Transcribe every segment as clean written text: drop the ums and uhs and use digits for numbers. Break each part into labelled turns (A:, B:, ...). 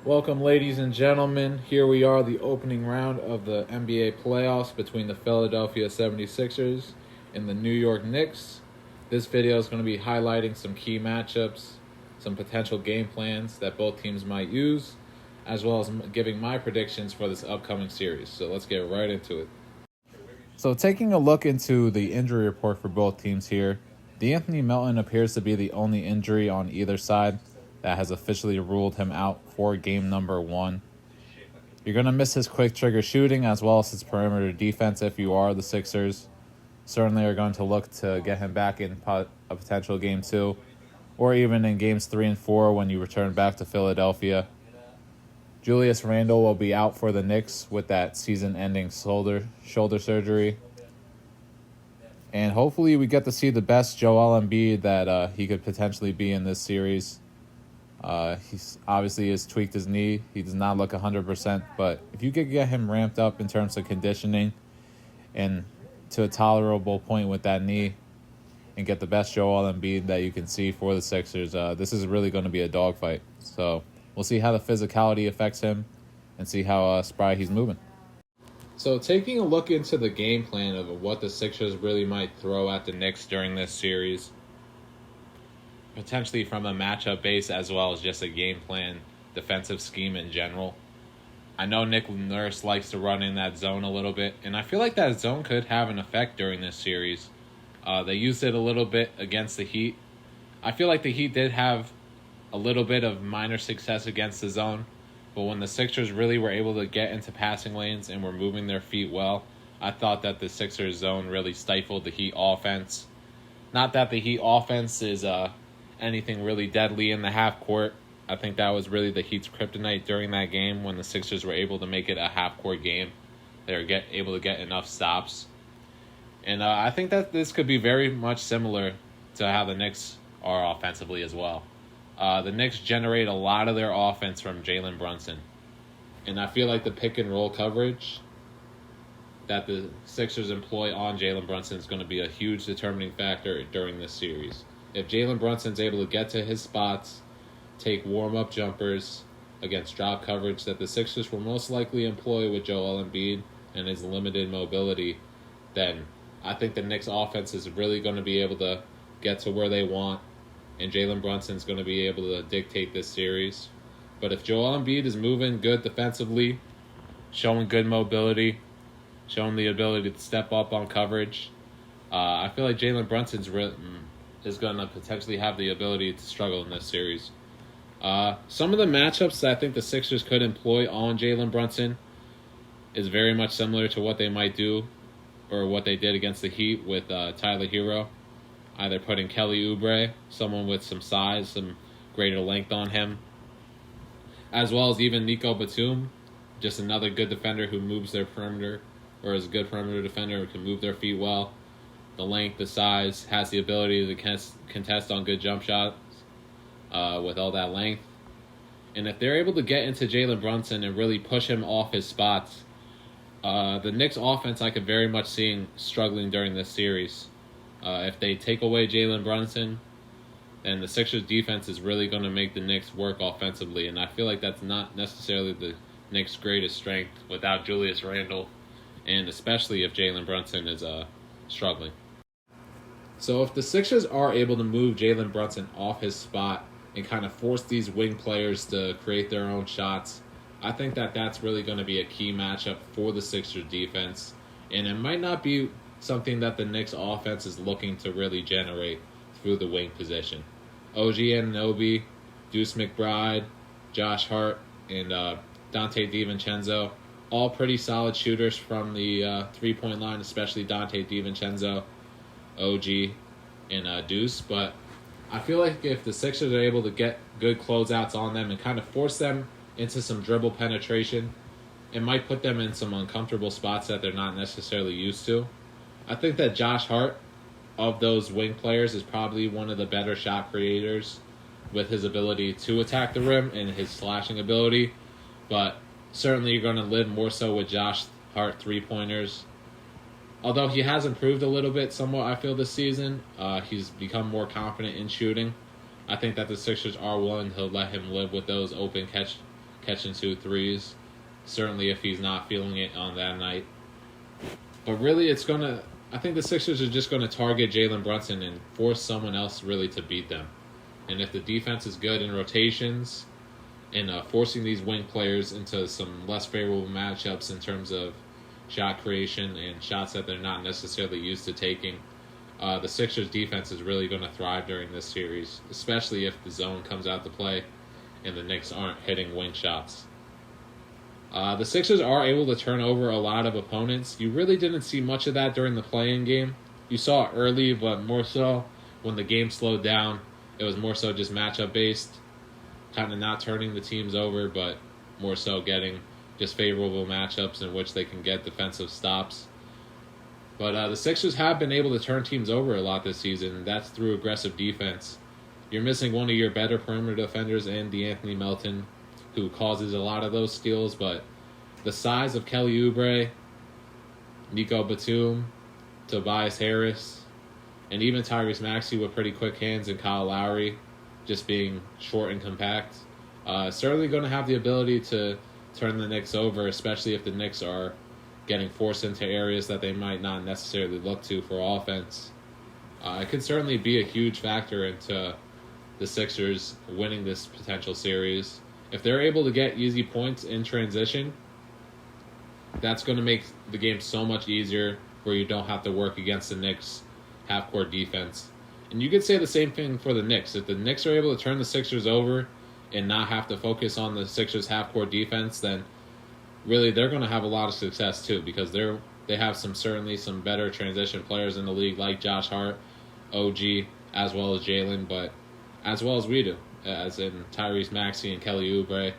A: Welcome, ladies and gentlemen. Here we are, the opening round of the NBA playoffs between the Philadelphia 76ers and the New York Knicks. This video is going to be highlighting some key matchups, some potential game plans that both teams might use, as well as giving my predictions for this upcoming series. So let's get right into it. So taking a look into the injury report for both teams here, D'Anthony Melton appears to be the only injury on either side that has officially ruled him out for game number 1. You're going to miss his quick trigger shooting as well as his perimeter defense if you are the Sixers. Certainly are going to look to get him back in a potential game 2, or even in games 3 and 4 when you return back to Philadelphia. Julius Randle will be out for the Knicks with that season-ending shoulder surgery. And hopefully we get to see the best Joel Embiid that he could potentially be in this series. He's obviously has tweaked his knee. He does not look 100%, but if you could get him ramped up in terms of conditioning and to a tolerable point with that knee and get the best Joel Embiid that you can see for the Sixers, this is really going to be a dogfight. So we'll see how the physicality affects him and see how spry he's moving. So taking a look into the game plan of what the Sixers really might throw at the Knicks during this series, potentially from a matchup base as well as just a game plan, defensive scheme in general. I know Nick Nurse likes to run in that zone a little bit, and I feel like that zone could have an effect during this series. They used it a little bit against the Heat. I feel like the Heat did have a little bit of minor success against the zone, but when the Sixers really were able to get into passing lanes and were moving their feet well, I thought that the Sixers zone really stifled the Heat offense. Not that the Heat offense is anything really deadly in the half court. I think that was really the Heat's kryptonite during that game when the Sixers were able to make it a half court game. They were able to get enough stops. And I think that this could be very much similar to how the Knicks are offensively as well. The Knicks generate a lot of their offense from Jalen Brunson. And I feel like the pick and roll coverage that the Sixers employ on Jalen Brunson is going to be a huge determining factor during this series. If Jalen Brunson's able to get to his spots, take warm-up jumpers against drop coverage that the Sixers will most likely employ with Joel Embiid and his limited mobility, then I think the Knicks offense is really going to be able to get to where they want, and Jalen Brunson's going to be able to dictate this series. But if Joel Embiid is moving good defensively, showing good mobility, showing the ability to step up on coverage, I feel like Jalen Brunson is going to potentially have the ability to struggle in this series. Some of the matchups that I think the Sixers could employ on Jalen Brunson is very much similar to what they might do or what they did against the Heat with Tyler Hero. Either putting Kelly Oubre, someone with some size, some greater length on him, as well as even Nico Batum, just another good defender who moves their perimeter, or is a good perimeter defender who can move their feet well. The length, the size, has the ability to contest on good jump shots with all that length. And if they're able to get into Jalen Brunson and really push him off his spots, the Knicks offense I could very much see struggling during this series. If they take away Jalen Brunson, then the Sixers defense is really going to make the Knicks work offensively. And I feel like that's not necessarily the Knicks' greatest strength without Julius Randle, and especially if Jalen Brunson is struggling. So if the Sixers are able to move Jalen Brunson off his spot and kind of force these wing players to create their own shots, I think that that's really going to be a key matchup for the Sixers defense. And it might not be something that the Knicks offense is looking to really generate through the wing position. OG Anunoby, Deuce McBride, Josh Hart, and Dante DiVincenzo, all pretty solid shooters from the three-point line, especially Dante DiVincenzo, OG, and Deuce. But I feel like if the Sixers are able to get good closeouts on them and kind of force them into some dribble penetration, it might put them in some uncomfortable spots that they're not necessarily used to. I think that Josh Hart, of those wing players, is probably one of the better shot creators with his ability to attack the rim and his slashing ability. But certainly you're going to live more so with Josh Hart three-pointers. Although he has improved a little bit somewhat, I feel, this season. He's become more confident in shooting. I think that the Sixers are willing to let him live with those open catching 2 threes. Certainly if he's not feeling it on that night. But really, I think the Sixers are just going to target Jalen Brunson and force someone else really to beat them. And if the defense is good in rotations and forcing these wing players into some less favorable matchups in terms of shot creation and shots that they're not necessarily used to taking, the Sixers defense is really going to thrive during this series, especially if the zone comes out to play and the Knicks aren't hitting wing shots. The Sixers are able to turn over a lot of opponents. You really didn't see much of that during the play-in game. You saw it early, but more so when the game slowed down. It was more so just matchup-based, kind of not turning the teams over, but more so getting just favorable matchups in which they can get defensive stops. But the Sixers have been able to turn teams over a lot this season, and that's through aggressive defense. You're missing one of your better perimeter defenders in DeAnthony Melton, who causes a lot of those steals, but the size of Kelly Oubre, Nico Batum, Tobias Harris, and even Tyrese Maxey with pretty quick hands, and Kyle Lowry just being short and compact, certainly going to have the ability to turn the Knicks over, especially if the Knicks are getting forced into areas that they might not necessarily look to for offense. It could certainly be a huge factor into the Sixers winning this potential series. If they're able to get easy points in transition, that's going to make the game so much easier where you don't have to work against the Knicks' half-court defense. And you could say the same thing for the Knicks. If the Knicks are able to turn the Sixers over and not have to focus on the Sixers' half-court defense, then really they're going to have a lot of success too, because they have certainly some better transition players in the league like Josh Hart, OG, as well as Jalen, but as well as we do, as in Tyrese Maxey and Kelly Oubre.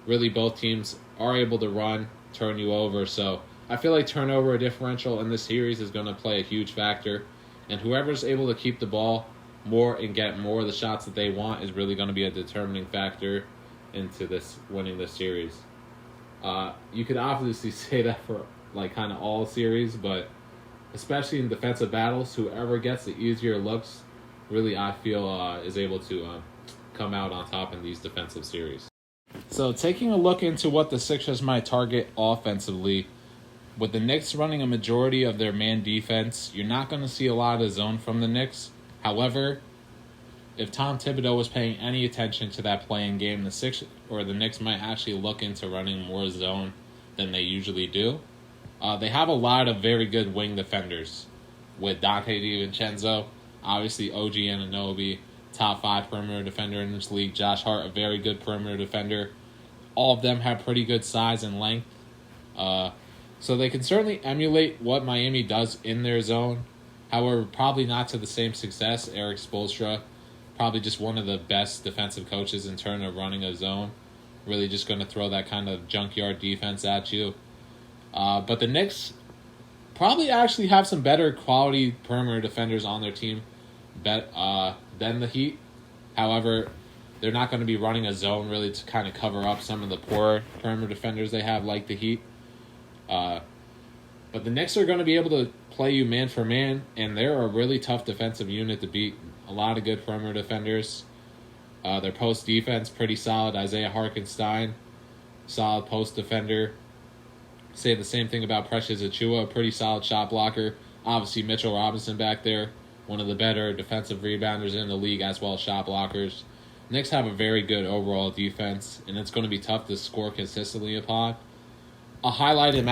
A: Really both teams are able to run, turn you over, so I feel like turnover differential in this series is going to play a huge factor, and whoever's able to keep the ball more and get more of the shots that they want is really going to be a determining factor into this winning this series. You could obviously say that for like kind of all series, but especially in defensive battles, whoever gets the easier looks really I feel is able to come out on top in these defensive series. So taking a look into what the Sixers might target offensively, with the Knicks running a majority of their man defense, you're not going to see a lot of zone from the Knicks. However, if Tom Thibodeau was paying any attention to that playing game, the Knicks might actually look into running more zone than they usually do. They have a lot of very good wing defenders with Dante DiVincenzo, obviously OG Anunoby, top 5 perimeter defender in this league. Josh Hart, a very good perimeter defender. All of them have pretty good size and length. So they can certainly emulate what Miami does in their zone. However, probably not to the same success. Eric Spoelstra, probably just one of the best defensive coaches in terms of running a zone. Really just going to throw that kind of junkyard defense at you. But the Knicks probably actually have some better quality perimeter defenders on their team than the Heat. However, they're not going to be running a zone really to kind of cover up some of the poor perimeter defenders they have, like the Heat. But the Knicks are going to be able to play you man for man, and they're a really tough defensive unit to beat. A lot of good perimeter defenders. Their post defense, pretty solid. Isaiah Hartenstein, solid post defender. Say the same thing about Precious Achiuwa, pretty solid shot blocker. Obviously, Mitchell Robinson back there, one of the better defensive rebounders in the league, as well as shot blockers. Knicks have a very good overall defense, and it's going to be tough to score consistently upon. A highlighted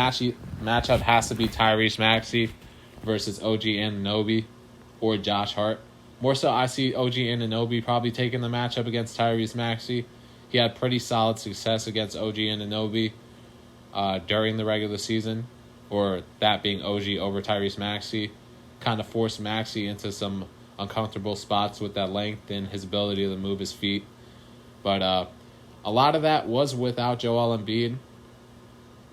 A: matchup has to be Tyrese Maxey versus OG Anunoby or Josh Hart. More so, I see OG Anunoby probably taking the matchup against Tyrese Maxey. He had pretty solid success against OG Anunoby during the regular season, or that being OG over Tyrese Maxey. Kind of forced Maxey into some uncomfortable spots with that length and his ability to move his feet. But a lot of that was without Joel Embiid.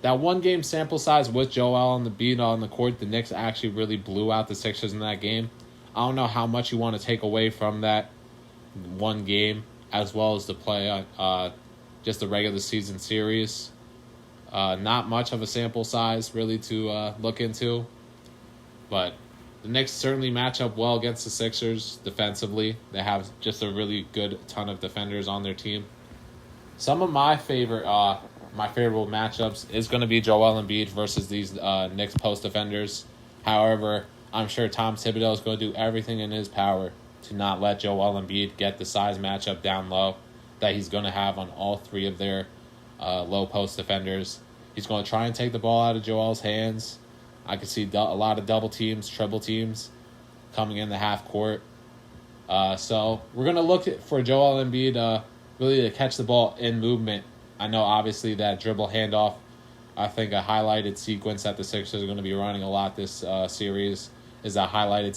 A: That one game sample size with Joel Embiid on the court, the Knicks actually really blew out the Sixers in that game. I don't know how much you want to take away from that one game, as well as the play, just the regular season series. Not much of a sample size really to look into, but the Knicks certainly match up well against the Sixers defensively. They have just a really good ton of defenders on their team. Some of my favorable matchups is going to be Joel Embiid versus these Knicks post defenders. However, I'm sure Tom Thibodeau is going to do everything in his power to not let Joel Embiid get the size matchup down low that he's going to have on all three of their low post defenders. He's going to try and take the ball out of Joel's hands. I can see a lot of double teams, triple teams coming in the half court. So we're going to look for Joel Embiid really to catch the ball in movement. I know obviously that dribble handoff, I think a highlighted sequence that the Sixers are going to be running a lot this series is a highlighted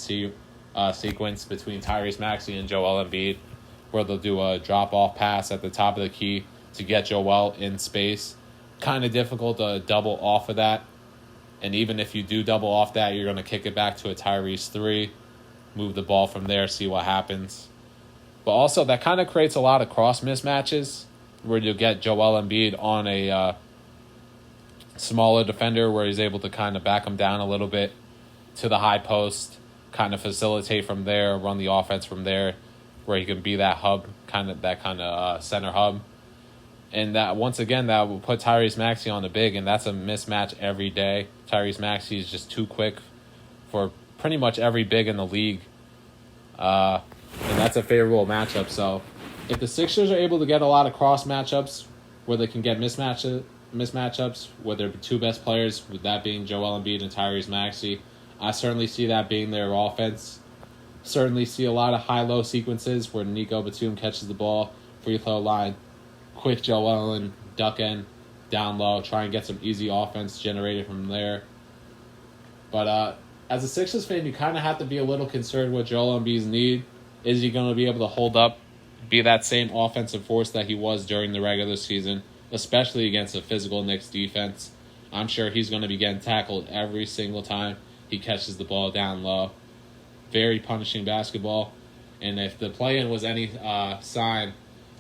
A: sequence between Tyrese Maxey and Joel Embiid, where they'll do a drop-off pass at the top of the key to get Joel in space. Kind of difficult to double off of that. And even if you do double off that, you're going to kick it back to a Tyrese 3, move the ball from there, see what happens. But also, that kind of creates a lot of cross mismatches where you'll get Joel Embiid on a smaller defender where he's able to kind of back him down a little bit to the high post, kind of facilitate from there, run the offense from there, where he can be that hub, kind of center hub. And that once again, that will put Tyrese Maxey on the big, and that's a mismatch every day. Tyrese Maxey is just too quick for pretty much every big in the league. And that's a favorable matchup. So if the Sixers are able to get a lot of cross matchups where they can get mismatchups with their two best players, with that being Joel Embiid and Tyrese Maxey, I certainly see that being their offense. Certainly see a lot of high-low sequences where Nico Batum catches the ball, free throw line, quick Joel and duck in, down low, try and get some easy offense generated from there. But as a Sixers fan, you kind of have to be a little concerned with Joel Embiid's need. Is he going to be able to hold up, be that same offensive force that he was during the regular season, especially against a physical Knicks defense? I'm sure he's going to be getting tackled every single time he catches the ball down low. Very punishing basketball. And if the play-in was any sign,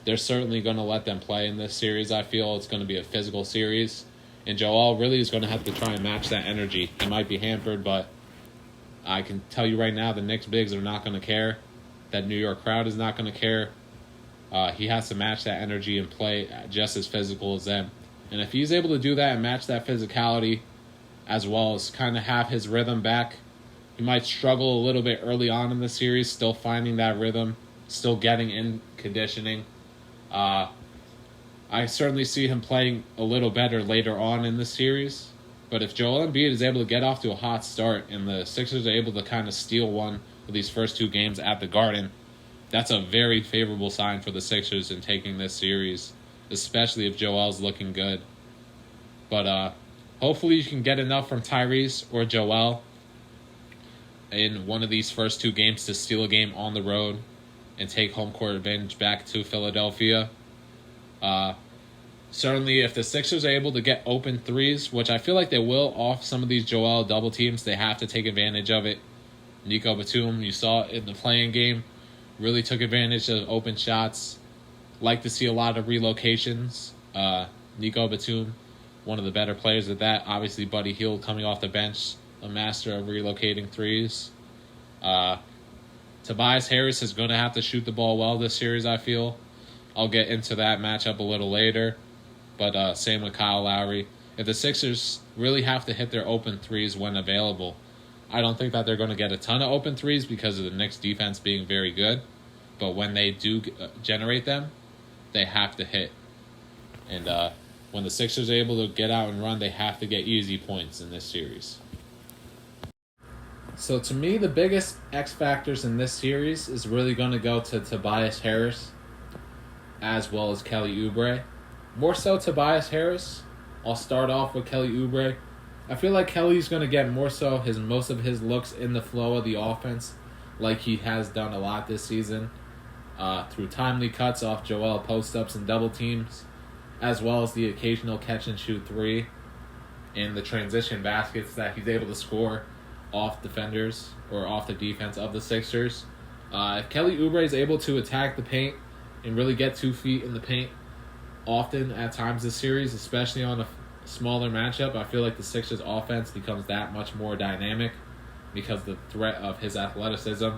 A: they're certainly going to let them play in this series. I feel it's going to be a physical series. And Joel really is going to have to try and match that energy. He might be hampered, but I can tell you right now the Knicks bigs are not going to care. That New York crowd is not going to care. He has to match that energy and play just as physical as them. And if he's able to do that and match that physicality as well as kind of have his rhythm back, he might struggle a little bit early on in the series, still finding that rhythm, still getting in conditioning. I certainly see him playing a little better later on in the series. But if Joel Embiid is able to get off to a hot start and the Sixers are able to kind of steal one of these first two games at the Garden, that's a very favorable sign for the Sixers in taking this series, especially if Joel's looking good. But hopefully you can get enough from Tyrese or Joel in one of these first two games to steal a game on the road and take home court advantage back to Philadelphia. Certainly, if the Sixers are able to get open threes, which I feel like they will off some of these Joel double teams, they have to take advantage of it. Nico Batum, you saw in the playing game, really took advantage of open shots. Like to see a lot of relocations. Nico Batum, one of the better players at that. Obviously, Buddy Hield coming off the bench, a master of relocating threes. Tobias Harris is going to have to shoot the ball well this series, I feel. I'll get into that matchup a little later. But same with Kyle Lowry. If the Sixers really have to hit their open threes when available, I don't think that they're going to get a ton of open threes because of the Knicks defense being very good. But when they do generate them, they have to hit. And when the Sixers are able to get out and run, they have to get easy points in this series. So to me, the biggest X factors in this series is really going to go to Tobias Harris as well as Kelly Oubre. More so Tobias Harris. I'll start off with Kelly Oubre. I feel like Kelly's going to get more so most of his looks in the flow of the offense like he has done a lot this season through timely cuts off Joel post-ups and double teams, as well as the occasional catch-and-shoot three and the transition baskets that he's able to score off defenders or off the defense of the Sixers. If Kelly Oubre is able to attack the paint and really get 2 feet in the paint often at times this series, especially on a smaller matchup, I feel like the Sixers offense becomes that much more dynamic because the threat of his athleticism,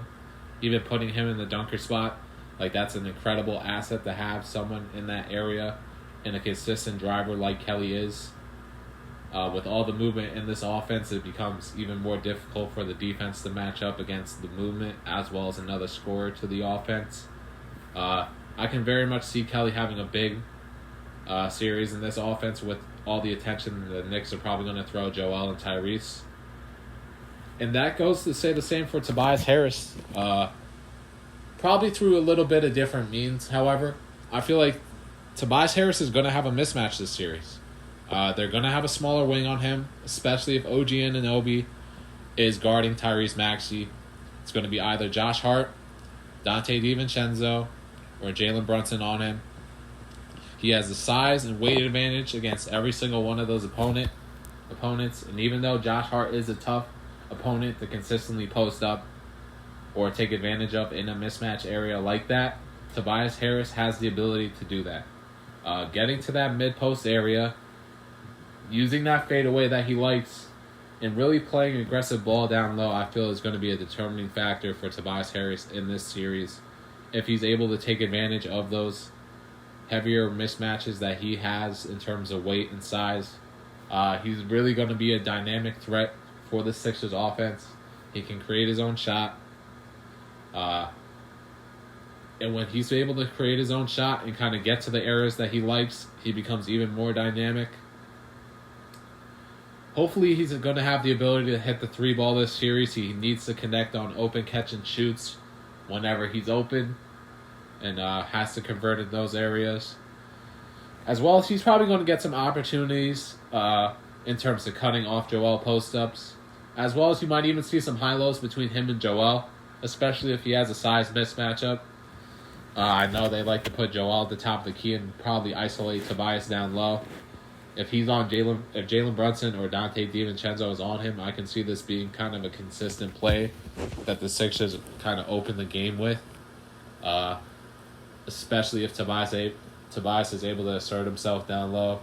A: even putting him in the dunker spot, like that's an incredible asset to have someone in that area and a consistent driver like Kelly is, with all the movement in this offense, it becomes even more difficult for the defense to match up against the movement as well as another scorer to the offense. I can very much see Kelly having a big series in this offense with all the attention the Knicks are probably going to throw Joel and Tyrese. And that goes to say the same for Tobias Harris. Probably through a little bit of different means, however. I feel like Tobias Harris is going to have a mismatch this series. They're going to have a smaller wing on him, especially if OG Anunoby is guarding Tyrese Maxey. It's going to be either Josh Hart, Dante DiVincenzo, or Jalen Brunson on him. He has the size and weight advantage against every single one of those opponents. And even though Josh Hart is a tough opponent to consistently post up or take advantage of in a mismatch area like that, Tobias Harris has the ability to do that. Getting to that mid-post area, using that fadeaway that he likes, and really playing aggressive ball down low, I feel is going to be a determining factor for Tobias Harris in this series. If he's able to take advantage of those heavier mismatches that he has in terms of weight and size, he's really going to be a dynamic threat for the Sixers offense. He can create his own shot. And when he's able to create his own shot and kind of get to the areas that he likes, he becomes even more dynamic. Hopefully he's going to have the ability to hit the three ball this series. He needs to connect on open catch and shoots whenever he's open, and has to convert in those areas. As well as he's probably going to get some opportunities in terms of cutting off Joel post-ups. As well as you might even see some high-lows between him and Joel, especially if he has a size mismatch up. I know they like to put Joel at the top of the key and probably isolate Tobias down low. If he's on if Jalen Brunson or Dante DiVincenzo is on him, I can see this being kind of a consistent play that the Sixers kind of open the game with. Especially if Tobias is able to assert himself down low.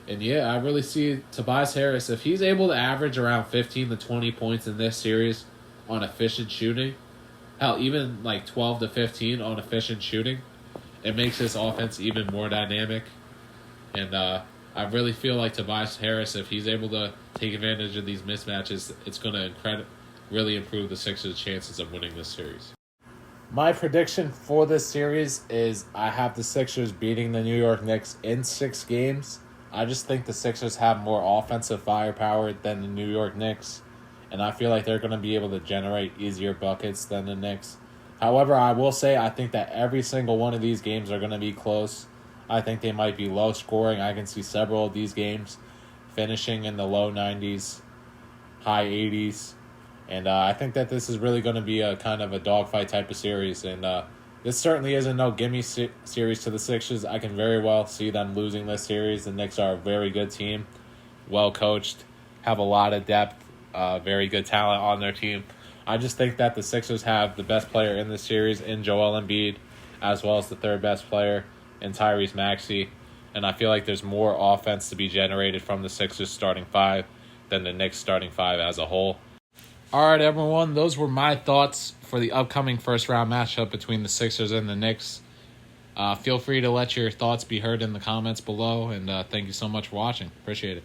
A: And yeah, I really see Tobias Harris, if he's able to average around 15 to 20 points in this series on efficient shooting, hell, even like 12 to 15 on efficient shooting, it makes this offense even more dynamic. And I really feel like Tobias Harris, if he's able to take advantage of these mismatches, it's going to really improve the Sixers' chances of winning this series. My prediction for this series is I have the Sixers beating the New York Knicks in 6 games. I just think the Sixers have more offensive firepower than the New York Knicks, and I feel like they're going to be able to generate easier buckets than the Knicks. However, I will say I think that every single one of these games are going to be close. I think they might be low scoring. I can see several of these games finishing in the low 90s, high 80s. And I think that this is really going to be a kind of a dogfight type of series. And this certainly isn't no gimme series to the Sixers. I can very well see them losing this series. The Knicks are a very good team, well coached, have a lot of depth, very good talent on their team. I just think that the Sixers have the best player in this series in Joel Embiid, as well as the third best player in Tyrese Maxey. And I feel like there's more offense to be generated from the Sixers starting 5 than the Knicks starting 5 as a whole. All right, everyone, those were my thoughts for the upcoming first-round matchup between the Sixers and the Knicks. Feel free to let your thoughts be heard in the comments below, and thank you so much for watching. Appreciate it.